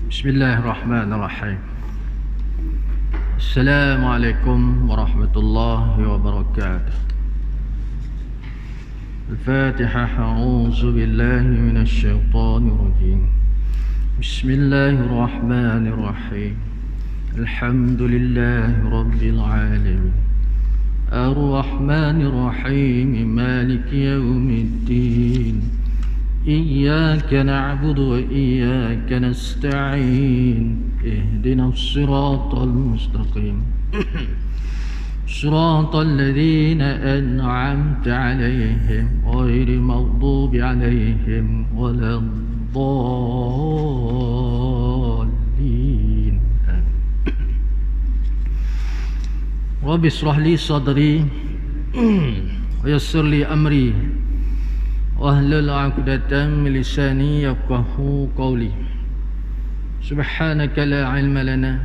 Bismillahirrahmanirrahim. Assalamualaikum warahmatullahi wabarakatuh. Al-Fatihah. A'udzu billahi minasy syaithanir rajim. Bismillahirrahmanirrahim. Alhamdulillahi rabbil alamin. Ar-Rahmanir Rahim. Maliki yaumiddin. إياك نعبد وإياك نستعين اهدنا الصراط المستقيم صراط الذين أنعمت عليهم غير المغضوب عليهم ولا الضالين رب اشرح لي صدري ويسر لي أمري wahlul 'uqdatam min lisani yafqahu qawli. Subhanaka la 'ilma lana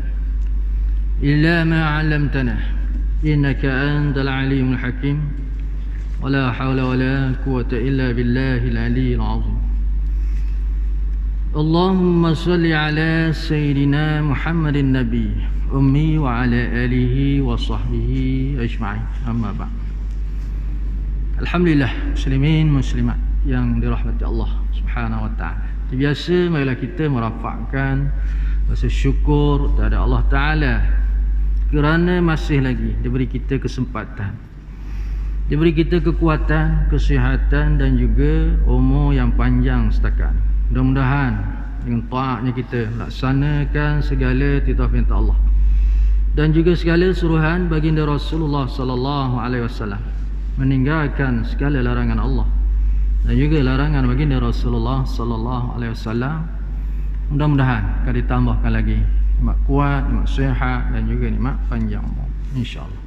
illa ma 'allamtana innaka antal 'alimul hakim. Wala hawla wala quwwata illa billahil 'aliyyil 'azim. Allahumma shalli 'ala sayyidina Muhammadin nabiy ummi wa 'ala alihi wa sahbihi ajma'in. Amma ba'd. Alhamdulillah, muslimin muslimat yang dirahmati Allah Subhanahu wa taala. Biasa marilah kita merafakkan rasa syukur kepada Allah Taala kerana masih lagi diberi kita kesempatan, diberi kita kekuatan, kesihatan dan juga umur yang panjang setakat. Mudah-mudahan dengan taatnya kita laksanakan segala titah perintah Allah dan juga segala suruhan baginda Rasulullah sallallahu alaihi wasallam, meninggalkan segala larangan Allah dan juga larangan baginda Rasulullah sallallahu alaihi wasallam. Mudah-mudahan akan ditambahkan lagi nikmat kuat, nikmat sihat dan juga nikmat panjang umur insya-Allah.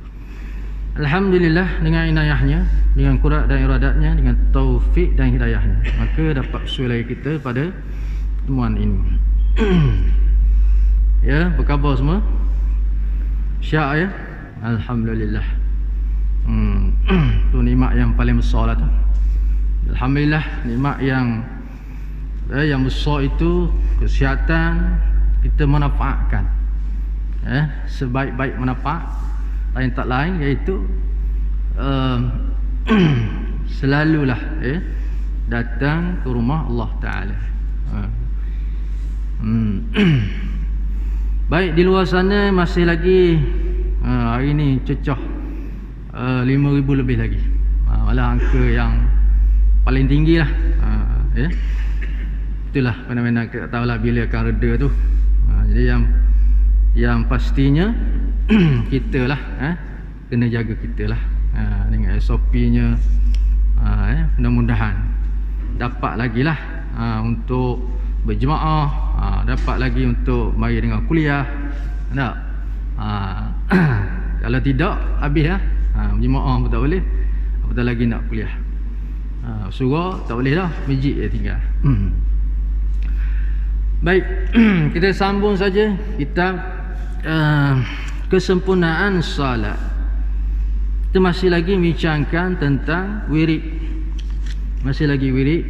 Alhamdulillah, dengan inayahnya, dengan qudrah dan iradatnya, dengan taufik dan hidayahnya, maka dapat usul lagi kita pada temuan ini. Ya, apa khabar semua? Syak ya? Alhamdulillah. Tu nikmat yang paling besar lah tu. Alhamdulillah, nikmat yang besar itu kesihatan kita manfaatkan sebaik-baik manfaat, lain tak lain iaitu selalulah datang ke rumah Allah Taala. Baik, di luar sana masih lagi hari ni cecah 5,000 lebih lagi. Malah angka yang paling tinggi lah. Itulah fenomena kita tak tahulah bila akan reda tu. Jadi yang pastinya kita lah kena jaga kita lah dengan SOP-nya. Mudah-mudahan dapat lagi lah untuk berjemaah, dapat lagi untuk mari dengan kuliah. Tak? Kalau tidak, habis lah. Berjemaah pun tak boleh, apatah lagi nak kuliah. Surah tak boleh dah, masjid je tinggal. Baik, kita sambung saja kitab kesempurnaan salat. Kita masih lagi bincangkan tentang wirid. Masih lagi wirid,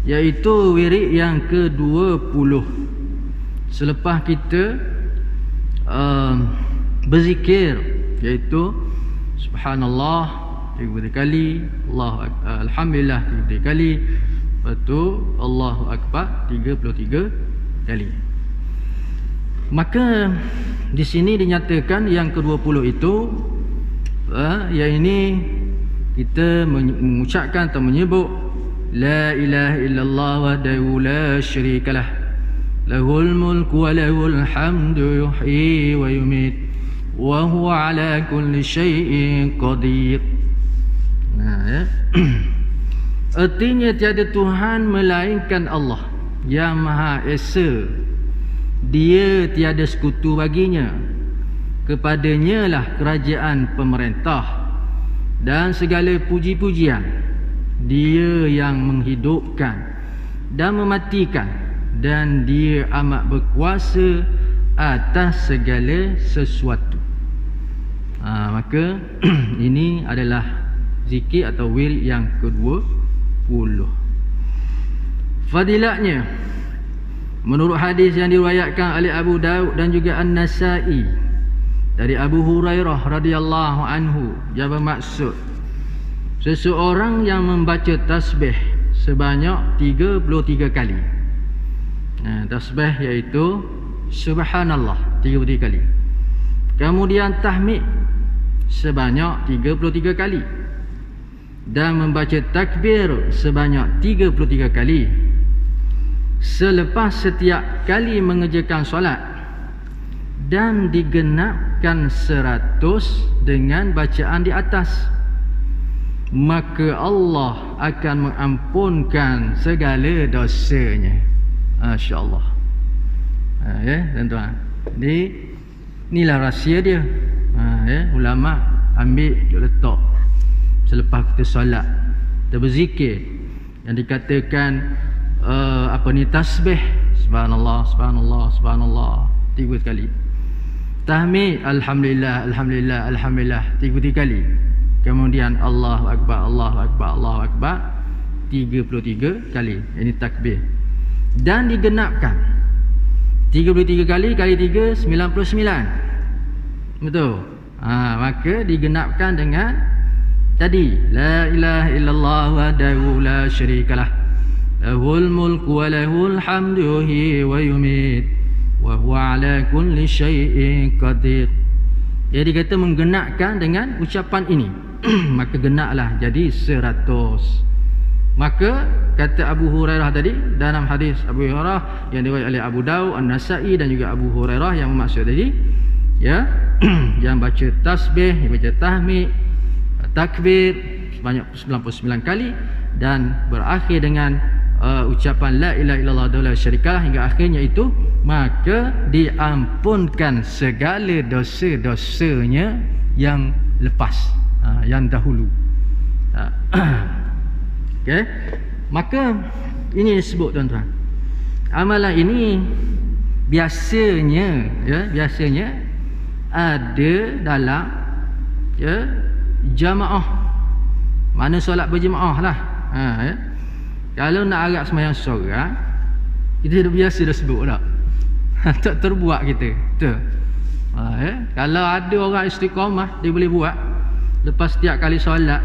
iaitu wirid yang ke-20. Selepas kita berzikir, iaitu subhanallah 30 kali, alhamdulillah 30 kali, lepas tu Allahu Akbar 33 kali. Maka di sini dinyatakan yang ke-20 itu yang ini kita mengucapkan atau menyebut la ilaha illallah wahdahu la syarikalah lahul mulku wa lahul hamdu yuhyi wa yumit wa huwa ala kulli syai'in qadir. Artinya tiada Tuhan melainkan Allah yang Maha Esa. Dia tiada sekutu baginya. Kepadanya lah kerajaan pemerintah dan segala puji-pujian. Dia yang menghidupkan dan mematikan, dan dia amat berkuasa atas segala sesuatu. Maka ini adalah zikir atau wirid yang ke-20. Fadilatnya, Menurut hadis yang diriwayatkan oleh Abu Daud dan juga An-Nasa'i dari Abu Hurairah radhiyallahu anhu, yang bermaksud seseorang yang membaca tasbih sebanyak 33 kali. Tasbih iaitu subhanallah 33 kali. Kemudian tahmid sebanyak 33 kali dan membaca takbir sebanyak 33 kali selepas setiap kali mengerjakan solat, dan digenapkan 100 dengan bacaan di atas, maka Allah akan mengampunkan segala dosanya. Masya-Allah. Ya, tuan-tuan. Jadi inilah rahsia dia. Ya, ulama ambil letak selepas kita solat, kita berzikir yang dikatakan tasbih subhanallah subhanallah subhanallah 3 kali, tahmid alhamdulillah alhamdulillah alhamdulillah 3 kali, kemudian Allahu akbar Allahu akbar Allahu akbar 33 kali. Ini takbir, dan digenapkan 33 kali 3 99. Betul. Maka digenapkan dengan tadi la ilaha illallah wahdahu la syarikalah, lahul mulku wa lahul hamdu yuhyi wa yumiit wa huwa ala kulli syai'in qadir. Jadi kata menggenapkan dengan ucapan ini maka genaplah jadi 100. Maka kata Abu Hurairah tadi dalam hadis Abu Hurairah yang diriwayatkan oleh Abu Daud, An-Nasa'i dan juga Abu Hurairah, yang maksud tadi ya yang baca tasbih, yang baca tahmid, takbir sebanyak 99 kali dan berakhir dengan ucapan la ilaha illallah wa la syarikalah hingga akhirnya itu, maka diampunkan segala dosa-dosanya yang lepas, yang dahulu. Okey, maka ini disebut tuan-tuan, amalan ini biasanya ada dalam jamaah, mana solat berjemaah lah. Kalau nak agak sembahyang seorang, kita dah biasa dah sebut dah. Tak terbuat kita. Betul. Kalau ada orang istiqamah, dia boleh buat lepas setiap kali solat,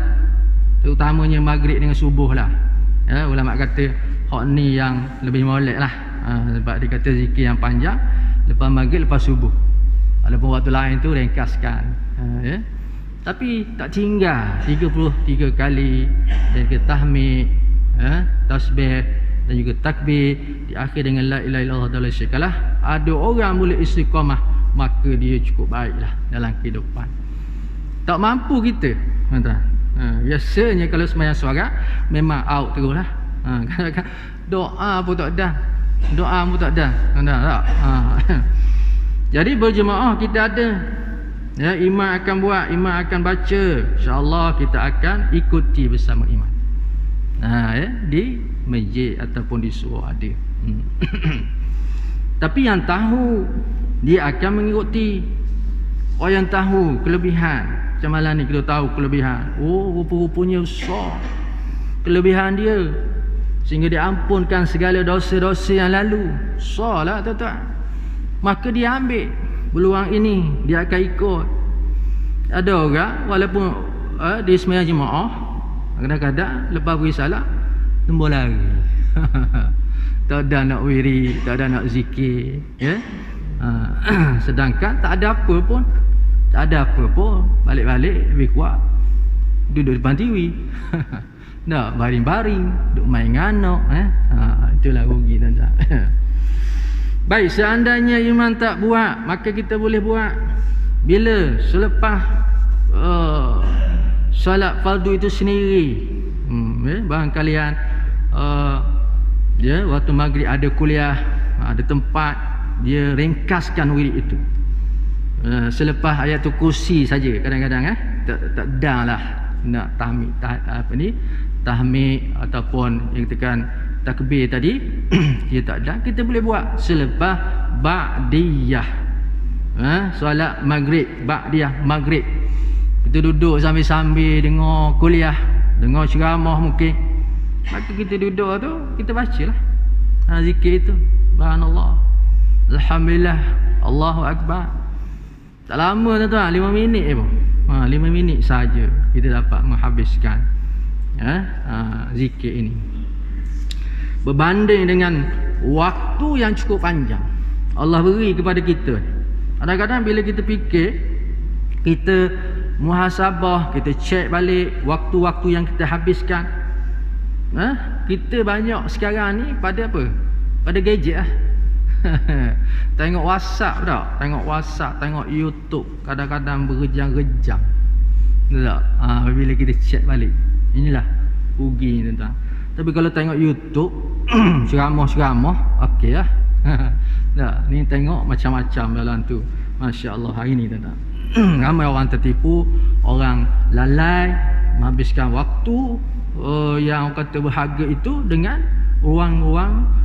terutamanya maghrib dengan subuh lah. Ulama kata hak ni yang lebih molek lah. Sebab dia kata zikir yang panjang lepas maghrib, lepas subuh. Walaupun waktu lain tu ringkaskan. Tapi tak tinggal 33 kali dan kita tahmid, tasbih dan juga takbir, diakhir dengan la ilaha illallah wa la syarikalah. Ada orang boleh istiqamah, maka dia cukup baiklah dalam kehidupan. Tak mampu kita, tuan-tuan. Biasanya kalau sembahyang solat memang out teruslah. Kadang-kadang doa pun tak ada. Doa pun tak ada. Tak. Jadi berjemaah kita ada. Ya, imam akan buat, imam akan baca. InsyaAllah kita akan ikuti bersama imam. Di masjid ataupun di surau ada. Tapi yang tahu dia akan mengikuti. Orang yang tahu kelebihan, macam malam ni kita tahu kelebihan. Rupa-rupanya besar kelebihan dia, sehingga diampunkan segala dosa-dosa yang lalu. Besar lah tuan-tuan. Maka dia ambil peluang ini, dia akan ikut. Ada orang walaupun dia sembahyang jemaah, kadang-kadang lepas beri salat tembus lari. Tak ada nak wiri, tak ada nak zikir, ya. Sedangkan tak ada apa pun, balik-balik lebih kuat duduk depan TV. Nak baring-baring, duduk main dengan anak, itulah rugi tuan-tuan. Baik, seandainya imam tak buat, maka kita boleh buat bila selepas solat fardu itu sendiri. Barangkalian waktu maghrib ada kuliah, ada tempat, dia ringkaskan wirid itu. Selepas ayat tu kursi saja kadang-kadang tak dah nak tahmid tahmid ataupun yang tekan takbir tadi dia tak ada, kita boleh buat selepas ba'diyah. Solat maghrib, ba'diyah maghrib, kita duduk sambil-sambil dengar kuliah, dengar ceramah mungkin, maka kita duduk tu kita bacalah zikir itu, Subhanallah. Alhamdulillah. Allahu Akbar. Tak lama tuan-tuan, 5 minit je pun. 5 minit saja kita dapat menghabiskan zikir ini. Berbanding dengan waktu yang cukup panjang Allah beri kepada kita. Kadang-kadang bila kita fikir, kita muhasabah, kita cek balik waktu-waktu yang kita habiskan, kita banyak sekarang ni pada apa? Pada gadget lah. Tengok WhatsApp tak? Tengok WhatsApp, tengok YouTube, kadang-kadang berjam-jam. Tak? Bila kita cek balik, inilah rugi tuan-tuan. Tapi kalau tengok YouTube ceramah-ceramah, okey lah. Tak, ni tengok macam-macam dalam tu. Masya Allah, hari ni tuan-tuan. Ramai orang tertipu, orang lalai menghabiskan waktu yang kata berharga itu dengan ruang-ruang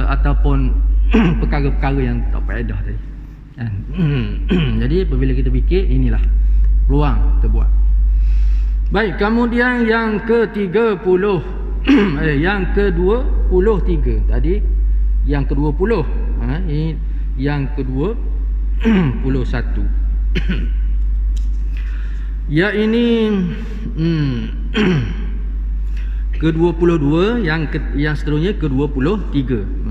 ataupun perkara-perkara yang tak faedah tadi. Jadi apabila kita fikir, inilah peluang terbuat. Baik, kemudian yang ke-30 yang ke-23 tadi, yang ke-20 ini yang ke-21. Ya ini ke-22, yang seterusnya ke-23.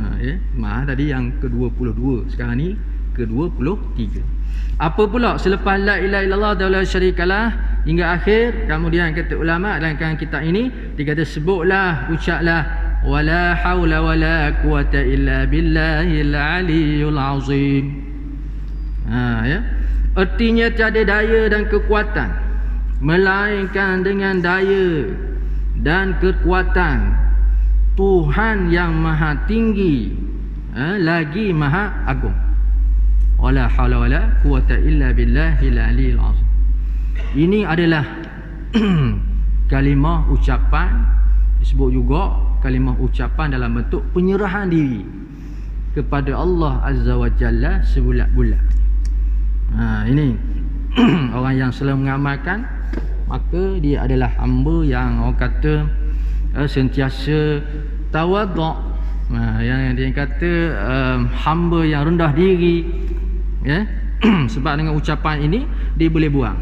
Tadi yang ke-22, sekarang ni ke-23. Apa pula selepas la ilaha illallah wa la syarikalah hingga akhir? Kemudian kata ulama dalam kitab ini, dia kata sebutlah, ucaplah wala haula wala quwata illa billahil aliyul azim. Artinya tiada daya dan kekuatan melainkan dengan daya dan kekuatan Tuhan yang maha tinggi, lagi maha agung. Wala haula wala quwata illa billahil aliyil azim. Ini adalah kalimah ucapan, disebut juga kalimah ucapan dalam bentuk penyerahan diri kepada Allah Azza wa Jalla sebulat-bulat. Ini orang yang selalu mengamalkan, maka dia adalah hamba yang orang kata sentiasa tawaduk. Yang dia kata hamba yang rendah diri, sebab dengan ucapan ini dia boleh buang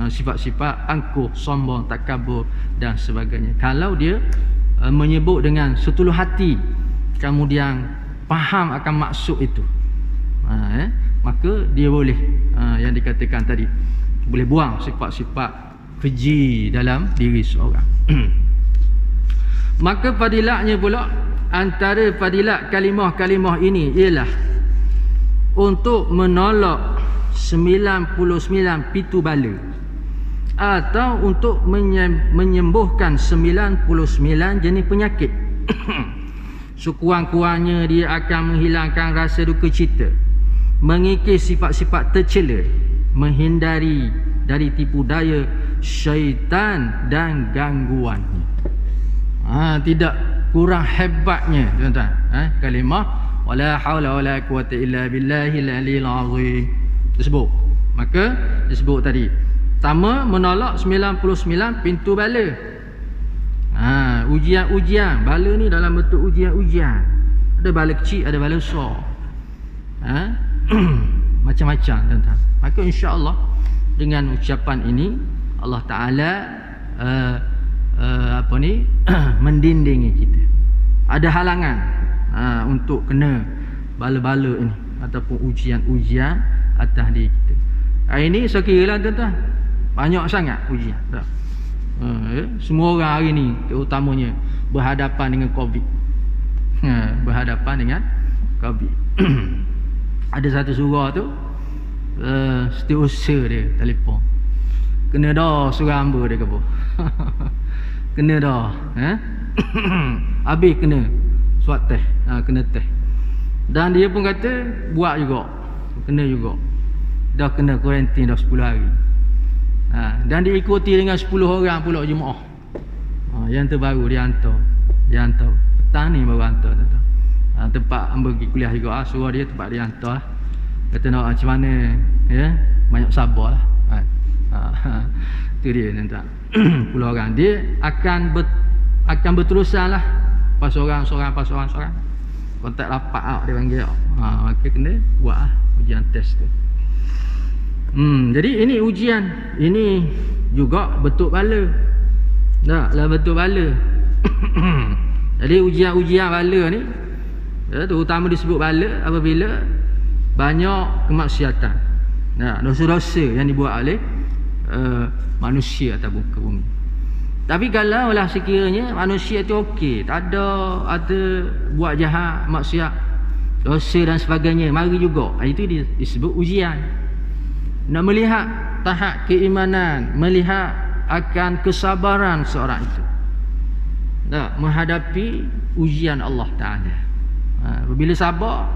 sifat-sifat angkuh, sombong, takabur dan sebagainya. Kalau dia menyebut dengan setuluh hati, kemudian faham akan maksud itu, maka dia boleh yang dikatakan tadi, boleh buang sifat-sifat keji dalam diri seorang. Maka fadilatnya pula, antara fadilat kalimah-kalimah ini ialah untuk menolak 99 pitu bala, atau untuk menyembuhkan 99 jenis penyakit. Sekurang-kurangnya dia akan menghilangkan rasa duka cita, mengikis sifat-sifat tercela, menghindari dari tipu daya syaitan dan gangguannya. Tidak kurang hebatnya tuan-tuan, kalimah wala haula wala quwata illa billahil aliyil azim tersebut. Maka disebut tadi, pertama menolak 99 pintu bala. Ujian-ujian, bala ni dalam bentuk ujian-ujian. Ada bala kecil, ada bala besar. Macam-macam tuan-tuan. Maka insya-Allah dengan ucapan ini Allah Taala mendindingi kita. Ada halangan untuk kena bala-bala ini ataupun ujian-ujian atas diri kita. Hari ini saya kira lah tuan-tuan, banyak sangat ujian. Semua orang hari ni terutamanya berhadapan dengan COVID. Berhadapan dengan COVID. Ada satu surah tu, setiausaha dia telefon, kena dah surah hamba dia kata. Kena dah, habis kena swab test, kena test. Dan dia pun kata buat juga, kena juga. Dah kena kuarantin dah 10 hari. Dan diikuti dengan 10 orang pula jemaah. Yang terbaru dia hantar. Petang ni baru hantar tuan-tuan. Tempat hamba pergi kuliah juga, suruh dia tempat dia hantar lah. Kata nak macam mana, banyak sabar lah. Itu dia tuan-tuan. 10 orang. Dia akan berterusan lah, pas orang. kontak rapat dia panggil. Maka kena buat ujian test tu. Jadi ini ujian, ini juga betul bala. Taklah betul bala. Jadi ujian-ujian bala ni terutama disebut bala apabila banyak kemaksiatan. Dosa-dosa yang dibuat oleh manusia atas muka bumi. Tapi kalau lah sekiranya manusia tu okey, tak ada buat jahat, maksiat, dosa dan sebagainya, mari juga. Itu disebut ujian. Nak melihat tahap keimanan, melihat akan kesabaran seorang itu menghadapi ujian Allah Ta'ala. Bila sabar,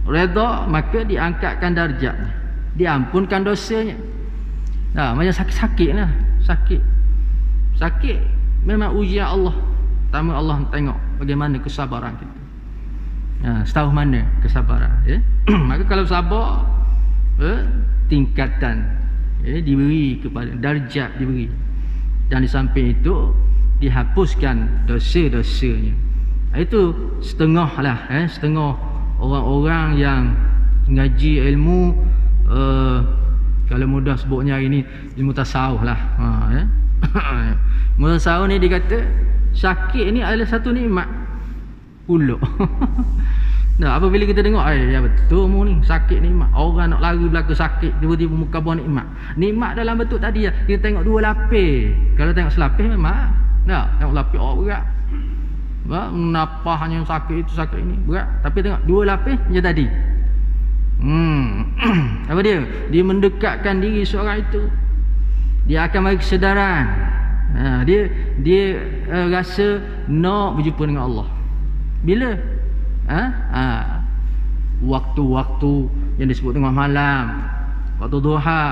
redha, maka diangkatkan darjatnya, diampunkan dosanya. Macam sakit-sakit lah. Sakit memang ujian Allah. Pertama Allah tengok bagaimana kesabaran kita. Setahu mana kesabaran, ya? Maka kalau sabar, tingkatan diberi kepada, darjat diberi. Dan di samping itu dihapuskan dosa-dosanya. Itu setengah lah, setengah orang-orang yang ngaji ilmu, kalau mudah sebutnya hari ni ilmu tasawuf lah. Ilmu tasawuf ni dia kata sakit ni adalah satu nikmat pula. Apabila kita tengok, ya betul mu ni, sakit nikmat. Orang nak lari belaka sakit, tiba-tiba muka bawah nikmat. Nikmat dalam bentuk tadi lah. Kita tengok dua lapis. Kalau tengok selapis memang tengok lapis berat. Napahnya sakit itu, sakit ini berat. Tapi tengok dua lapis macam tadi. Apa dia? Dia mendekatkan diri seorang itu. Dia akan bagi kesedaran. Dia rasa nak berjumpa dengan Allah. Bila? Waktu-waktu yang disebut tengah malam, waktu duha,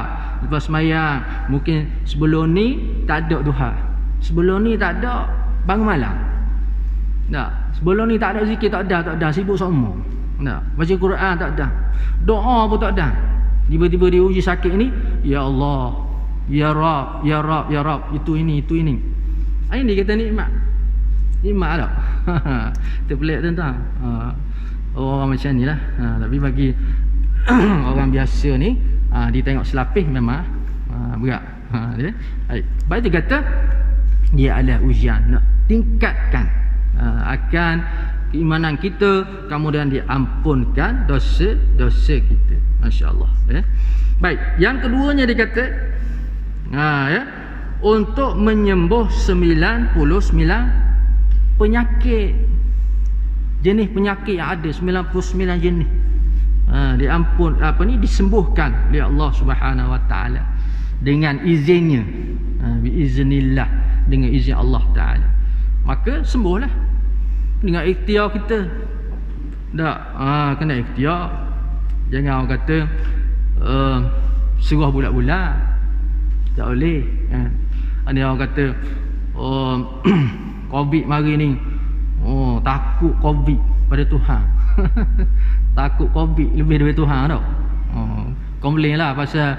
lepas sembahyang. Mungkin sebelum ni tak ada duha, sebelum ni tak ada bangun malam, sebelum ni tak ada zikir, tak ada, sibuk semua. Baca Quran tak ada, doa pun tak ada. Tiba-tiba dia uji sakit ni, ya Allah, ya Rab, ya Rab, ya Rab, itu ini. Ini dia kata nikmat tak? Itu pelik tuan-tuan. Orang macam ni lah. Tapi bagi orang biasa ni, dia tengok selapis memang berat. Baik, dia kata dia adalah ujian, nak tingkatkan akan keimanan kita, kemudian diampunkan dosa-dosa kita. Masya-Allah. Baik, yang keduanya dia kata untuk menyembuh 99 penyakit, jenis penyakit yang ada 99 jenis, disembuhkan oleh Allah Subhanahu Wa Taala dengan izinnya, biiznillah, dengan izin Allah Taala. Maka sembuhlah dengan ikhtiar kita. Kena ikhtiar. Jangan orang kata serah bulat-bulat, tak boleh. Ada orang kata Covid mari ni, takut Covid pada Tuhan. Takut Covid lebih daripada Tuhan tau. Komplain lah pasal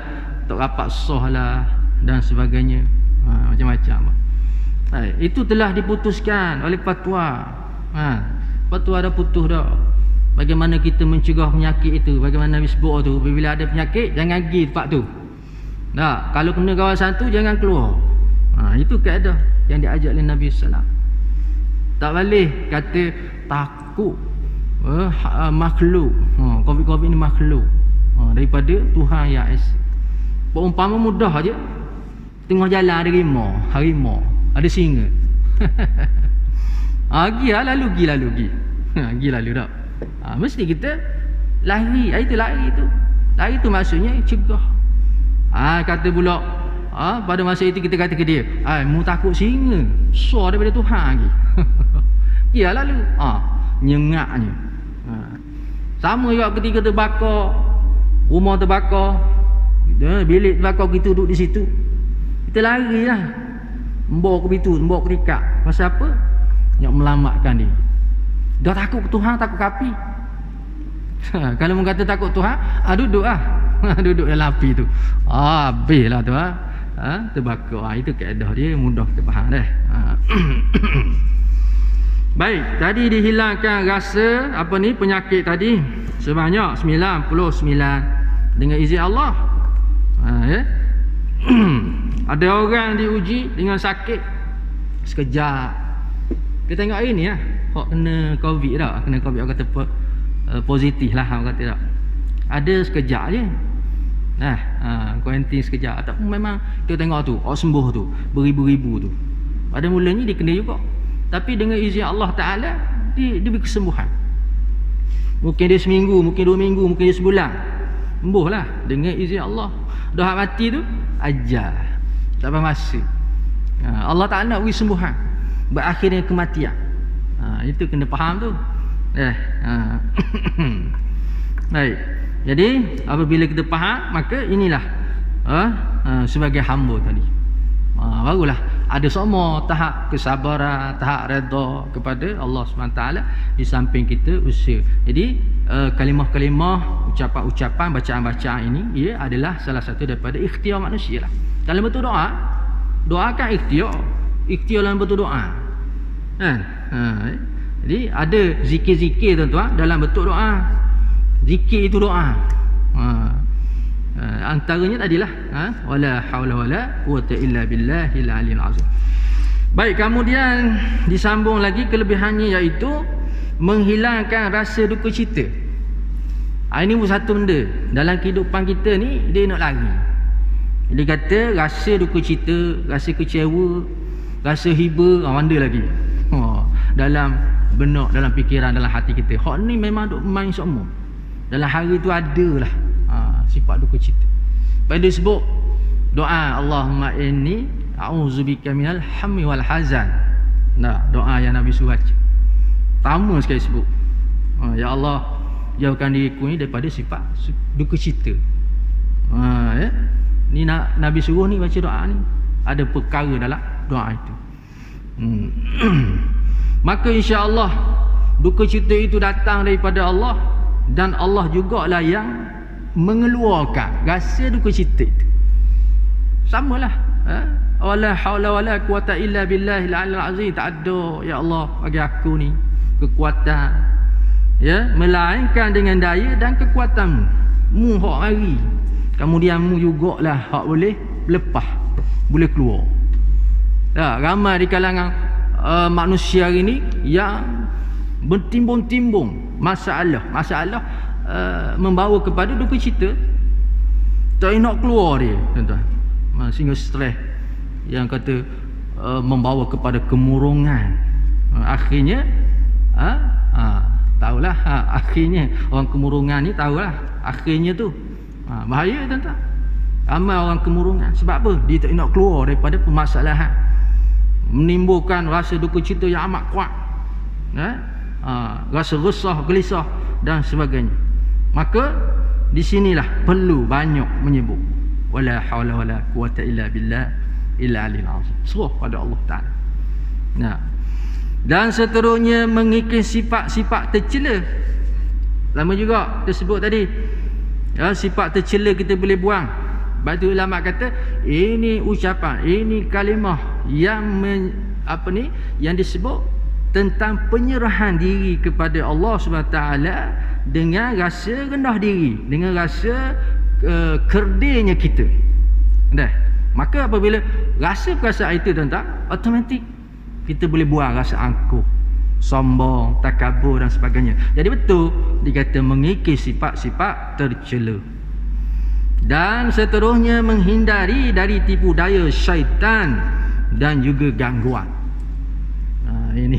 tak rapat sah lah dan sebagainya, macam-macam. Itu telah diputuskan oleh fatwa. Fatwa dah putus dah. Bagaimana kita mencegah penyakit itu, bagaimana Nabi sebut tu, bila ada penyakit jangan pergi tempat tu. Kalau kena kawasan tu jangan keluar. Itu kaedah yang diajar oleh Nabi sallallahu alaihi wasallam. Tak boleh kata takut makhluk. Covid-Covid ni makhluk daripada Tuhan yang esa. Umpama mudah aja, tengah jalan ada harimau, ada singa. Pergi lalu dah. Mesti kita lari. Itu lari tu maksudnya cegah. Kata pula pada masa itu kita kata ke dia, mu takut singa, besar daripada Tuhan lagi. Ya lalu nyengaknya. Sama juga ketika terbakar, rumah terbakar, bilik terbakar, kita duduk di situ, kita lari lah, membawa ke pintu, membawa ke tingkap. Pasal apa? Nak melamatkan dia. Dah takut ke Tuhan, takut ke api. Kalau mu kata takut Tuhan, duduk lah. Duduk dalam api tu, habis lah tu. Terbakar. Itu kaedah dia, mudah kita faham dah. Baik, tadi dihilangkan rasa apa ni penyakit tadi sebanyak 99 dengan izin Allah. Ya. Ada orang diuji dengan sakit sekejap. Kita tengok hari ni hok kena covid dah, kena covid orang kata positif lah orang kata tak. Ada sekejap je. Kuarantin sekejap. Ataupun memang kita tengok tu, sembuh tu, beribu-ribu tu. Pada mulanya dia kena juga. Tapi dengan izin Allah Ta'ala dia beri kesembuhan. Mungkin dia seminggu, mungkin 2 minggu, mungkin dia sebulan. Sembuh lah dengan izin Allah. Dah mati tu ajar, tak apa masa. Allah Ta'ala nak beri sembuhan, berakhirnya kematian. Itu kena faham tu. Baik. Jadi apabila kita faham, maka inilah sebagai hamba tadi. Barulah ada semua tahap kesabaran, tahap redha kepada Allah SWT di samping kita usaha. Jadi kalimah-kalimah, ucapan-ucapan, bacaan-bacaan ini ia adalah salah satu daripada ikhtiar manusia lah. Dalam bentuk doa, doa kan ikhtiar dalam bentuk doa. Jadi ada zikir-zikir tuan-tuan dalam bentuk doa. Zikir itu doa. Antaranya tadilah wala haula wala quwata illa billahil aliyil azim. Baik, kemudian disambung lagi kelebihannya iaitu menghilangkan rasa duka cita. Ini pun satu benda dalam kehidupan kita ni dia nak lari. Dia kata rasa duka cita, rasa kecewa, rasa hiba, mana lagi dalam benak, dalam fikiran, dalam hati kita. Hak ni memang duk main semua. Dalam hari tu adalah sifat duka cita. Pada sebut doa Allahumma inni a'udzubika minal hammi wal hazan. Doa yang Nabi suruh baca. Pertama sekali sebut, ya Allah, jauhkan diriku ni daripada sifat duka cita. Ni Nabi suruh ni baca doa ni. Ada perkara dalam doa itu. Maka insya-Allah duka cita itu datang daripada Allah, dan Allah jugalah yang mengeluarkan rasa duka cita itu. Samalah. Wala haula wala quwata illa billahil aliyil azim. Tak ada ya Allah bagi aku ni kekuatan, melainkan dengan daya dan kekuatanmu. Mu hak mari, kemudian mu jugalah hak boleh lepas, boleh keluar. Ramai di kalangan manusia hari ni yang bertimbung-timbung masalah membawa kepada duka cita, tak nak keluar dia, tuan-tuan. Sehingga stres yang kata membawa kepada kemurungan. Akhirnya tahulah, akhirnya orang kemurungan ni tahulah akhirnya tu bahaya, tuan-tuan. Ramai orang kemurungan sebab apa? Dia tak nak keluar daripada permasalahan, menimbulkan rasa duka cita yang amat kuat, rasa resah, gelisah dan sebagainya. Maka di sinilah perlu banyak menyebut wala haula wala quwata illa billah illa alil azim. Seruh pada Allah Taala. Dan seterusnya mengikis sifat-sifat tercela. Lama juga tersebut tadi. Sifat tercela kita boleh buang. Batu ulama kata ini ucapan, ini kalimah yang yang disebut tentang penyerahan diri kepada Allah SWT dengan rasa rendah diri, dengan rasa kerdilnya kita. Maka apabila rasa perasaan itu, tuan-tuan, automatik kita boleh buang rasa angkuh, sombong, takabur dan sebagainya. Jadi betul dikata mengikis sifat-sifat tercela. Dan seterusnya menghindari dari tipu daya syaitan dan juga gangguan. Ini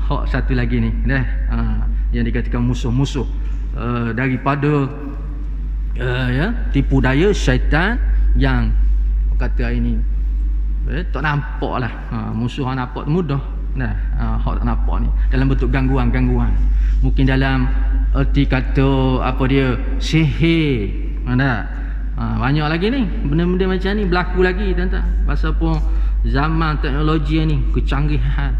hak satu lagi ni, yang dikatakan musuh-musuh daripada tipu daya syaitan yang kata hari ni tak nampak lah. Musuh yang nampak tu mudah. Hak tak nampak ni dalam bentuk gangguan-gangguan. Mungkin dalam erti kata sihir. Banyak lagi ni benda-benda macam ni berlaku lagi, tuan-tuan. Pasal pun zaman teknologi ni kecanggihan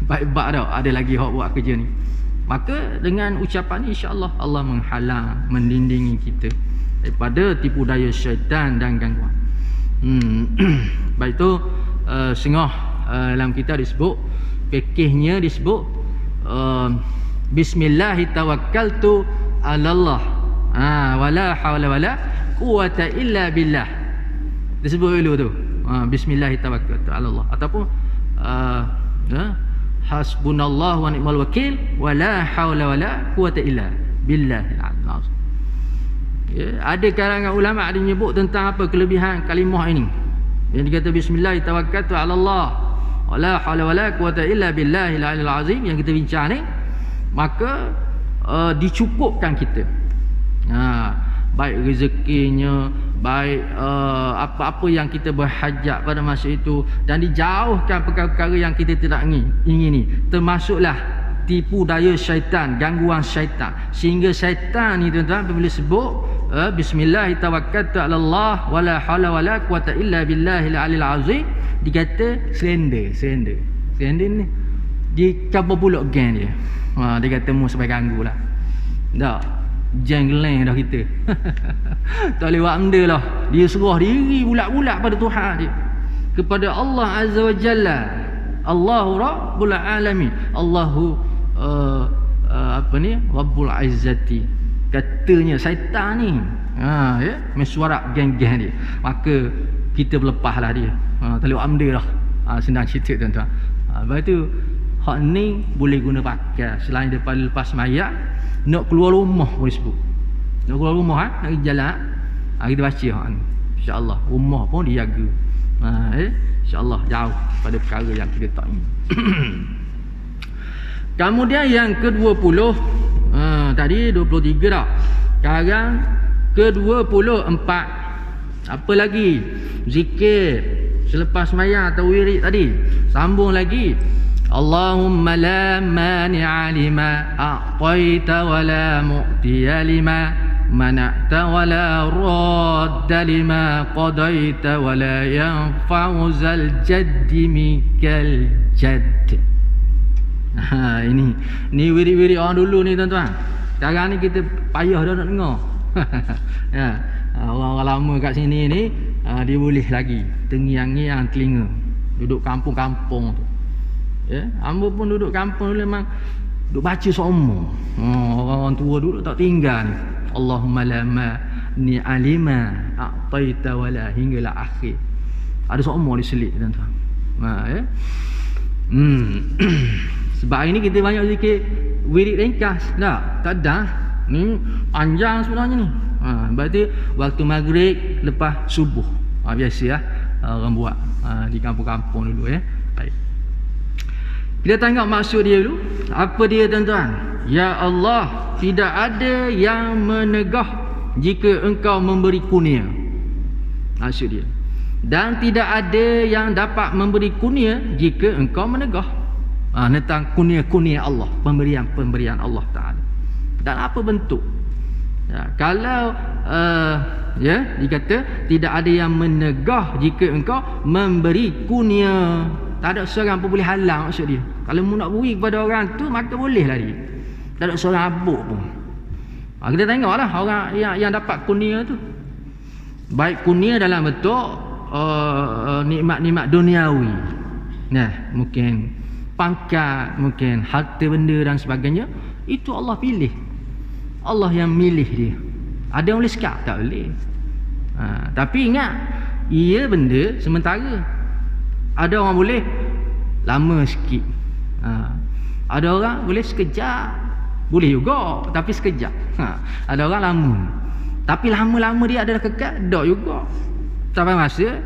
baik-baik dah, ada lagi hak buat kerja ni. Maka dengan ucapan ni insya-Allah Allah menghalang, melindungi kita daripada tipu daya syaitan dan gangguan. Baik tu sengah dalam kita disebut fikihnya disebut bismillahi tawakkaltu 'ala Allah. Wala haula wala quwata illa billah. Disebut dulu tu. Bismillahi tawakkaltu 'ala Allah ataupun hasbunallahu wa ni'mal wakil wala haula wala quwata illa billah. Ada kalangan ulama ada menyebut tentang apa kelebihan kalimah ini. Yang dikata bismillah tawakkaltu 'ala Allah wala haula wala quwata illa billahil aliyil azim yang kita bincang ni, maka dicukupkan kita. Baik rezekinya, baik apa-apa yang kita berhajat pada masa itu, dan dijauhkan perkara-perkara yang kita tidak ingini, termasuklah tipu daya syaitan, gangguan syaitan. Sehingga syaitan ni tuan-tuan apabila sebut bismillah tawakkaltu 'ala Allah wala haula wala quwata illa billahil aliyil azim, dikata selender ni dicabut pula gang dia. Dia kata mu sampai ganggu lah. Tak jenggeleng dah kita. Tak boleh buat benda lah. Dia serah diri bulat-bulat pada Tuhan dia, kepada Allah Azza wa Jalla. Allahu Rabbul Alamin. Allahu Rabbul Izzati. Katanya syaitan ni mesuarak geng-geng dia, maka kita berlepaslah dia. Tak boleh buat benda lah. Senang cerita tuan-tuan. Lepas tu hak ni boleh guna pakai selain daripada lepas mayat. Nak keluar rumah boleh sebut. Nak keluar rumah nak pergi jalan, kita baca hak ni. InsyaAllah rumah pun dijaga. InsyaAllah jauh pada perkara yang kita tak ingin. Kemudian yang ke-20, tadi 23 dah. Sekarang ke-24. Apa lagi? Zikir selepas mayat atau wirid tadi. Sambung lagi. Allahumma la mani'a lima a'taita wa la mu'tiya lima mana'ta wa la radda lima qadaita wa la yanfa'u zal jaddi mikal jadd. Ini wirid-wirid orang dulu ni tuan-tuan. Sekarang ni kita payah dah nak dengar. Orang lama kat sini ni dia boleh lagi tengiang-ngiang telinga. Duduk kampung-kampung tu. Hamba pun duduk kampung dulu memang duduk baca seumur. Orang-orang tua duduk tak tinggal ni. Allahumma lama ni alima a'taita wala hinggalah akhir. Ada seumur diselit tuan-tuan. Sebab hari ni kita banyak zikir wirid ringkas. Tak ada. Ni panjang sebenarnya ni. Berarti waktu maghrib lepas subuh. Biasa lah orang buat di kampung-kampung dulu. Baik. Kita tengok maksud dia dulu. Apa dia tuan-tuan? Ya Allah, tidak ada yang menegah jika engkau memberi kurnia. Maksud dia. Dan tidak ada yang dapat memberi kurnia jika engkau menegah. Tentang kurnia-kurnia Allah, pemberian-pemberian Allah Ta'ala. Dan apa bentuk? Kalau dikata tidak ada yang menegah jika engkau memberi kurnia, tak ada seorang pun boleh halang maksud dia. Kalau mu nak beri kepada orang tu, maka bolehlah dia. Tak ada seorang abuk pun. Kita tengoklah orang yang dapat kurnia tu. Baik kurnia dalam bentuk nikmat-nikmat duniawi. Mungkin pangkat, mungkin harta benda dan sebagainya. Itu Allah pilih. Allah yang milih dia. Ada yang boleh sekap? Tak boleh. Tapi ingat, ia benda sementara. Ada orang boleh lama sikit. Ada orang boleh sekejap. Boleh juga, tapi sekejap. Ada orang lama. Tapi lama-lama dia adalah kekal, tak juga. Sampai masa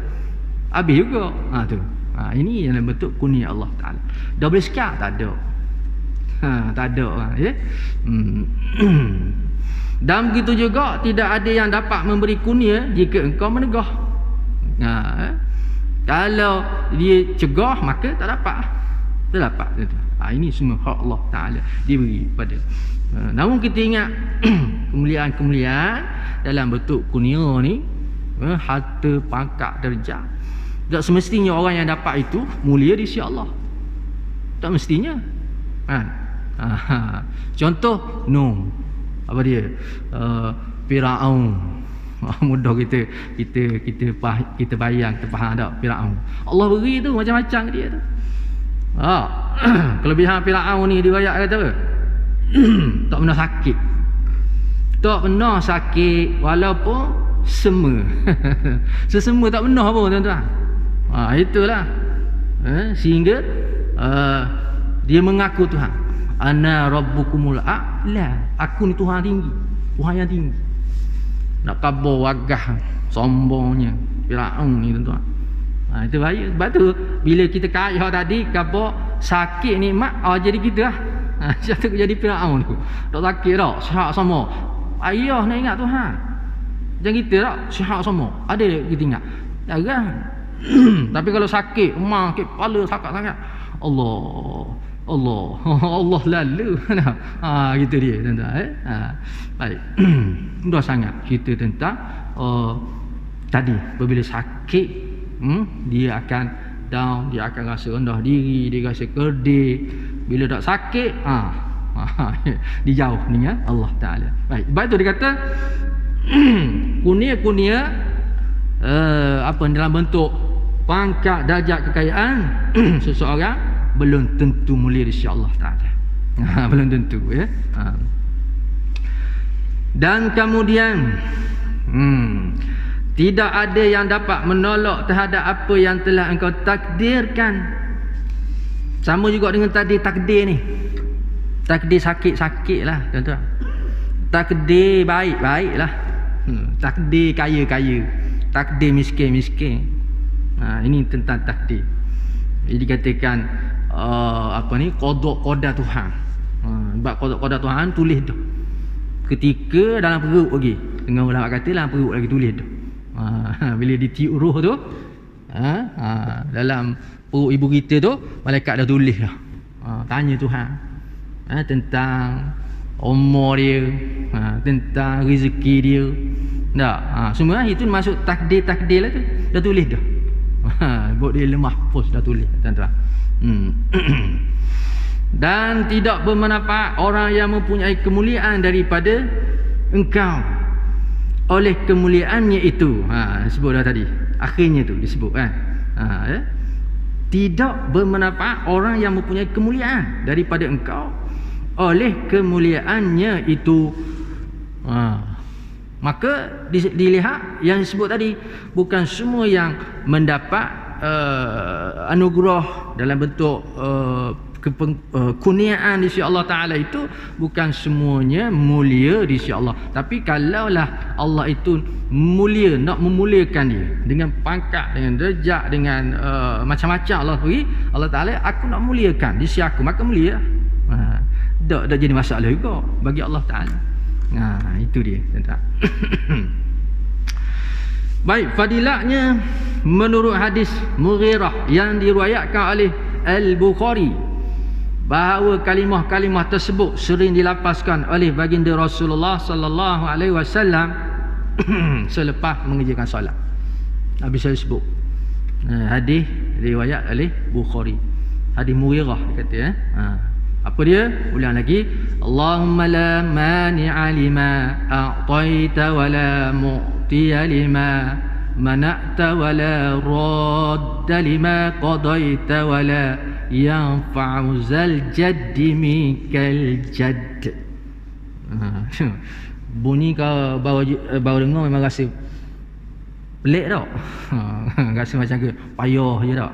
habis juga. Tu. Ini yang bentuk kurnia Allah Ta'ala. Dah boleh sekejap? Tak ada. Tak ada orang. Dan begitu juga tidak ada yang dapat memberi kurnia jika engkau menegah. Kalau dia cegah, maka tak dapat. Tak dapat. Ini semua hak Allah Ta'ala diberi pada. Namun kita ingat kemuliaan-kemuliaan dalam bentuk kurnia ni, harta, pangkat, darjah, tak semestinya orang yang dapat itu mulia di sisi Allah. Tak mestinya. Contoh apa dia? Firaun. Mudah kita bayang, kita faham tak Firaun. Allah beri tu macam-macam dia tu. Kelebihan Firaun ni diriwayat kata apa? Tak pernah sakit. Tak pernah sakit walaupun sema. Sesema tak pernah pun tuan-tuan. Itulah. Sehingga dia mengaku Tuhan. Ana rabbukumul a'la. Aku ni Tuhan tinggi. Tuhan yang tinggi. Nak kabur wagah sombongnya Firaun ni tuan-tuan. Itu bahaya. Sebab tu bila kita kaya tadi kabur sakit nikmat jadi kita lah. Satu jadi Firaun tu. Tak sakit tak, sihat sama. Ayah nak ingat Tuhan. Jangan kita tak, sihat sama. Ada kita ingat. Jangan. Tapi kalau sakit, kepala sakit sangat. Allah lalu. Gitu dia tuan-tuan. Baik. Mudah sangat kita tentang tadi apabila sakit, dia akan down, dia akan rasa rendah diri, dia rasa kerdil. Bila tak sakit, dijauh dengan Allah Ta'ala. Baik, sebab tu dia kata kunia-kunia dalam bentuk pangkat, darjat, kekayaan seseorang belum tentu mulia di sisi Allah Ta'ala. Belum tentu ya. Dan kemudian tidak ada yang dapat menolak terhadap apa yang telah engkau takdirkan. Sama juga dengan tadi takdir ni. Takdir sakit-sakit lah tuan-tuan. Takdir baik-baik lah. Takdir kaya-kaya. Takdir miskin-miskin. Ini tentang takdir. Jadi dikatakan qada Tuhan. Sebab qada Tuhan tulis tu. Ketika dalam perut lagi. Dengan ulama kata dalam perut lagi tulis tu. Bila ditiup roh tu, dalam perut ibu kita tu, malaikat dah tulis dah. Tanya Tuhan tentang umur dia, tentang rezeki dia. Semua itu masuk takdir-takdir lah tu. Dah tulis dah. Buat dia lemah pos dah tulis tuan-tuan. Dan tidak bermanfaat orang yang mempunyai kemuliaan daripada engkau oleh kemuliaannya itu. Sebut dah tadi. Akhirnya tu disebut kan. Ya? Tidak bermanfaat orang yang mempunyai kemuliaan daripada engkau oleh kemuliaannya itu. Maka dilihat yang disebut tadi, bukan semua yang mendapat anugerah dalam bentuk kurniaan di sisi Allah Ta'ala itu bukan semuanya mulia di sisi Allah. Tapi kalaulah Allah itu mulia, nak memuliakan dia dengan pangkat, dengan derajat, dengan macam-macam Allah beri, Allah Ta'ala, aku nak muliakan di sisi aku, maka mulia. Tak jadi masalah juga bagi Allah Ta'ala. Itu dia tuan-tuan. Baik, fadilatnya menurut hadis Mughirah yang diriwayatkan oleh Al-Bukhari, bahawa kalimah-kalimah tersebut sering dilafazkan oleh baginda Rasulullah sallallahu alaihi wasallam selepas mengerjakan solat. Nabi saya sebut. Hadis riwayat oleh Bukhari. Hadis Mughirah kata apa dia? Ulang lagi. Allahumma la mani'a lima a'taita wa la mu'tiya lima mana'ta wa la radda lima qadaita wa la yanfa'u zal jaddi mikal jadd. Bunyi kau baru dengar memang rasa pelik tak? Rasa macam ke payah je tak?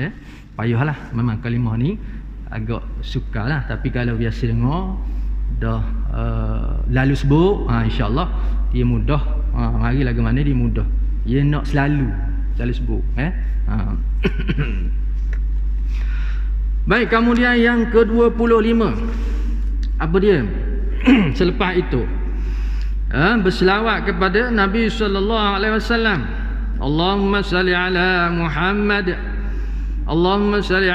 Ya? Payahlah memang kalimah ni agak sukarlah, tapi kalau biasa dengar dah lalu sebut, insya-Allah dia mudah. Mari lagu mana dia mudah. Dia nak selalu sebut Baik, kemudian yang ke-25. Apa dia? Selepas itu berselawat kepada Nabi sallallahu alaihi wasallam. Allahumma salli ala Muhammad. Allahumma salli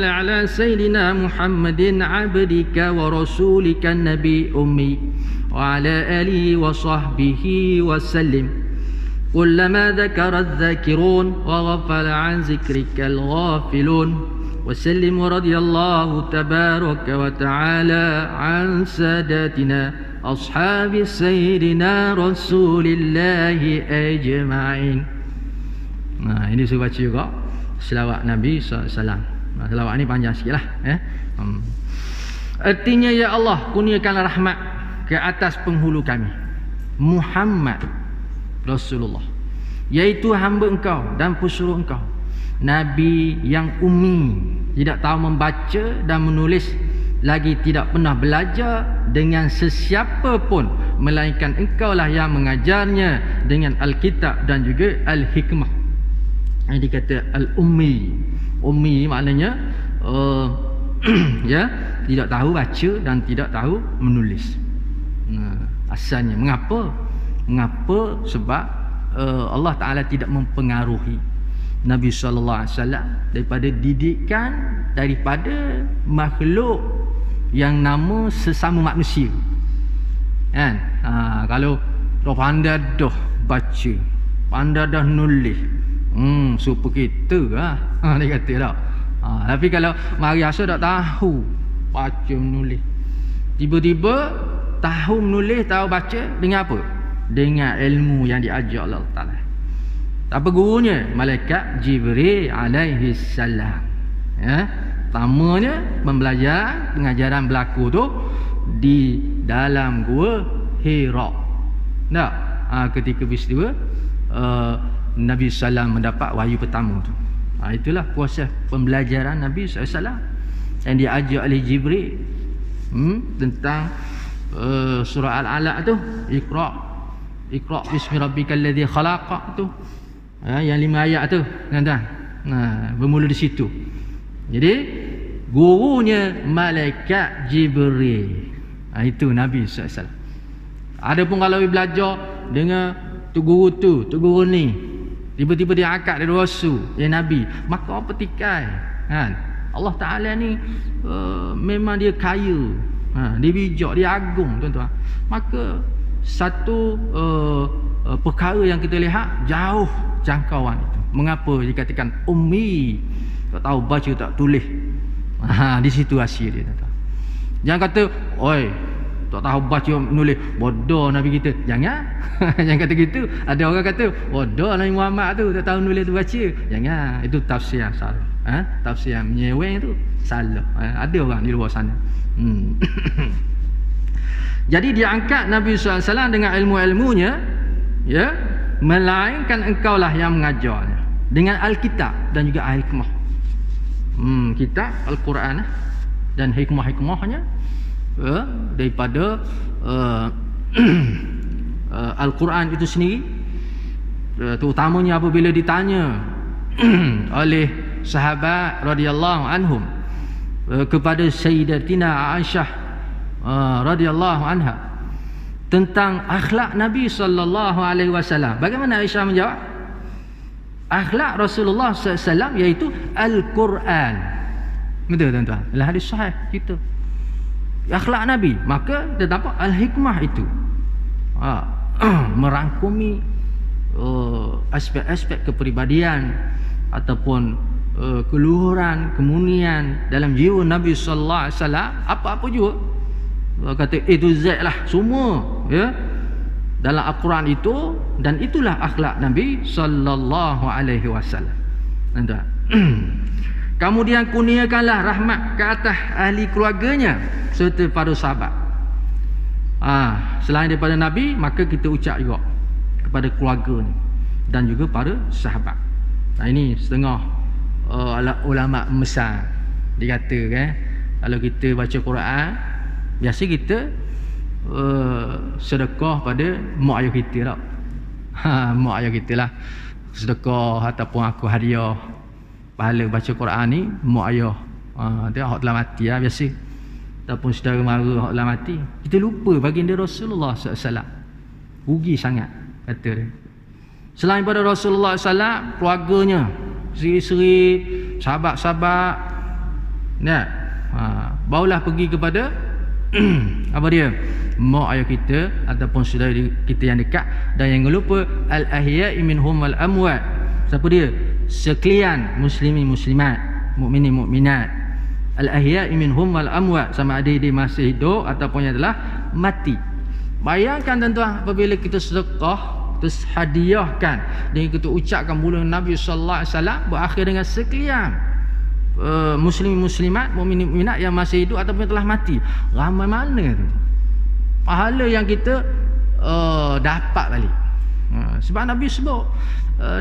ala sayyidina Muhammadin abdika wa rasulika nabi ummi wa ala alihi wa sahbihi wa sallim. Kullama dhakara adh-dhakirun wa ghafala an zikrika al-ghafilun wa sallim wa radiyallahu tabaraka wa ta'ala an sadatina ashabi sayyidina rasulillahi ajma'in. Ini saya baca juga. selawat Nabi SAW. Selawat ni panjang sikit lah. Artinya, ya Allah, kurniakanlah rahmat ke atas penghulu kami, Muhammad Rasulullah, iaitu hamba engkau dan pesuruh engkau, Nabi yang ummi, tidak tahu membaca dan menulis, lagi tidak pernah belajar dengan sesiapa pun, melainkan engkau lah yang mengajarnya dengan Alkitab dan juga Al-Hikmah. Ini dikata Al-Ummi. Ummi maknanya ya, tidak tahu baca dan tidak tahu menulis. Asalnya mengapa? Sebab Allah Ta'ala tidak mempengaruhi Nabi SAW daripada didikan daripada makhluk yang nama sesama manusia, kan? Kalau dah pandai dah baca, pandai dah nulis, super kita lah, dia kata tak. Tapi kalau mari asal tak tahu baca menulis, tiba-tiba tahu menulis, tahu baca dengan apa? Dengan ilmu yang diajar Allah Ta'ala. Apa gurunya? Malaikat Jibril alaihi salam. Ya, pertamanya pembelajaran pengajaran berlaku tu di dalam gua Hira. Tak? Ketika peristiwa Nabi SAW mendapat wahyu pertama tu. Itulah proses pembelajaran Nabi SAW yang diajar oleh Jibril tentang surah Al-Alaq tu, Iqra bismi rabbikal ladzi khalaq tu, yang 5 ayat tu, tuan-tuan. Bermula di situ. Jadi gurunya malaikat Jibril. Itu Nabi SAW. Adapun kalau belajar dengan tu guru ni, tiba-tiba dia angkat dari Rasul, Nabi, maka apa tikai, kan? Allah Ta'ala ni memang dia kaya, dia bijak, dia agung, tuan-tuan. Maka satu perkara yang kita lihat jauh jangkauan itu. Mengapa dikatakan ummi, tak tahu baca tak tulis? Di situ rahsia dia, tuan-tuan. Jangan kata, oi, tak tahu baca menulis, bodoh Nabi kita. Jangan. Jangan kata gitu. Ada orang kata bodoh Nabi Muhammad tu, tak tahu nulis tu baca. Jangan. Itu tafsir yang salah. Tafsir yang menyeweng tu salah. Ada orang di luar sana. Jadi dia angkat Nabi SAW dengan ilmu-ilmunya, ya, melainkan engkaulah yang mengajarnya dengan Alkitab dan juga Al-Hikmah. Kitab Al-Quran dan hikmah-hikmahnya daripada Al-Quran itu sendiri, terutamanya apabila ditanya oleh sahabat radhiyallahu anhum kepada Sayyidatina Aisyah radhiyallahu anha tentang akhlak Nabi sallallahu alaihi wasallam. Bagaimana Aisyah menjawab? Akhlak Rasulullah SAW iaitu Al-Quran. Betul, tuan-tuan? Dalam hadis sahih kita, akhlak Nabi, maka dia nampak Al-Hikmah itu merangkumi aspek-aspek kepribadian ataupun keluhuran, kemunian dalam jiwa Nabi sallallahu alaihi wasallam, apa-apa juga kata A to Z lah, semua ya dalam Al-Quran itu, dan itulah akhlak Nabi sallallahu alaihi wasallam. Tuan-tuan. Kemudian kurniakanlah rahmat ke atas ahli keluarganya serta para sahabat. Selain daripada Nabi, maka kita ucap juga kepada keluarganya dan juga para sahabat. Ini setengah ulama besar dikata, kan, kalau kita baca Quran, biasa kita sedekah pada mak ayah kita tak? Mak ayah kita lah sedekah, ataupun aku hadiah pahala baca Quran ni mak ayah, dia hak telah mati lah biasa, ataupun saudara mara hak telah mati. Kita lupa baginda Rasulullah SAW. Rugi sangat, kata dia. Selain pada Rasulullah SAW, keluarganya, seri-seri, sahabat-sahabat, ya, barulah pergi kepada apa dia, mak ayah kita ataupun saudara kita yang dekat. Dan yang lupa, al-ahya'i minhum wal amwat. Siapa dia? Sekalian muslimin muslimat, mukminin mukminat. Al-ahya'i minhum wal amwat, sama ada dia masih hidup ataupun yang telah mati. Bayangkan tuan-tuan, apabila kita sedekah Terus hadiahkan. Dan kita ucapkan mula Nabi sallallahu alaihi wasallam berakhir dengan sekalian muslim-muslimat, mukmin-mukminat yang masih hidup ataupun telah mati. Ramai mana tu pahala yang kita dapat balik. Sebab Nabi sebut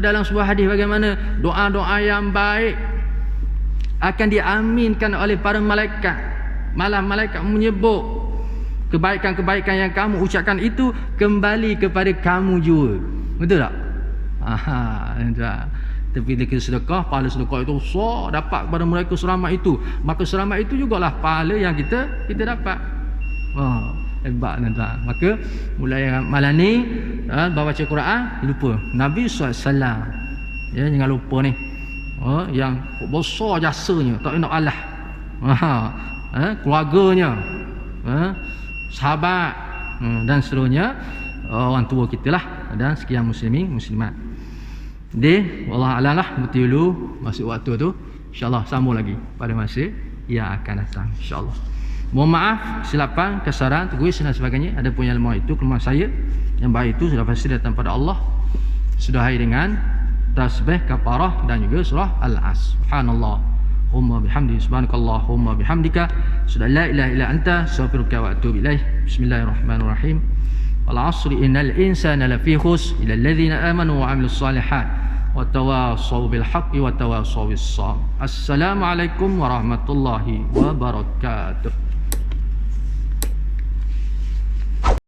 dalam sebuah hadis bagaimana doa-doa yang baik akan diaminkan oleh para malaikat. Malah malaikat menyebut kebaikan-kebaikan yang kamu ucapkan itu kembali kepada kamu juga. Betul tak? Tapi dia sedekah, pahala sedekah itu besar dapat kepada mereka selamat itu. Maka selamat itu jugalah pahala yang kita dapat. Hebat tuan-tuan. Maka mulai malam ni baca Quran lupa Nabi SAW. Ya, jangan lupa ni. Yang besar jasanya, tak nak Allah. Keluarganya, sahabat dan seterusnya, orang tua kita lah, dan sekian muslimin muslimat. Wallah alam lah, betul dulu masuk waktu tu. InsyaAllah sambung lagi pada masa yang akan datang, insyaAllah. Mohon maaf silapan, kesaran, teguis dan sebagainya. Ada pun yang lemah itu kelemahan saya, yang baik itu sudah pasti datang pada Allah. Sudahi dengan tasbih, kafarah dan juga surah Al-As. Subhanallah Allahumma bihamdi, subhanakallahumma bihamdika, sudah la ilaha illa anta, astaghfiruka wa atubu ilaih. Bismillahirrahmanirrahim. Wal 'asri innal insana lafi khusr illa alladhina amanu wa 'amilus shalihat wa tawassaw bil haqqi wa tawassaw bis sabr. Assalamualaikum warahmatullahi wabarakatuh.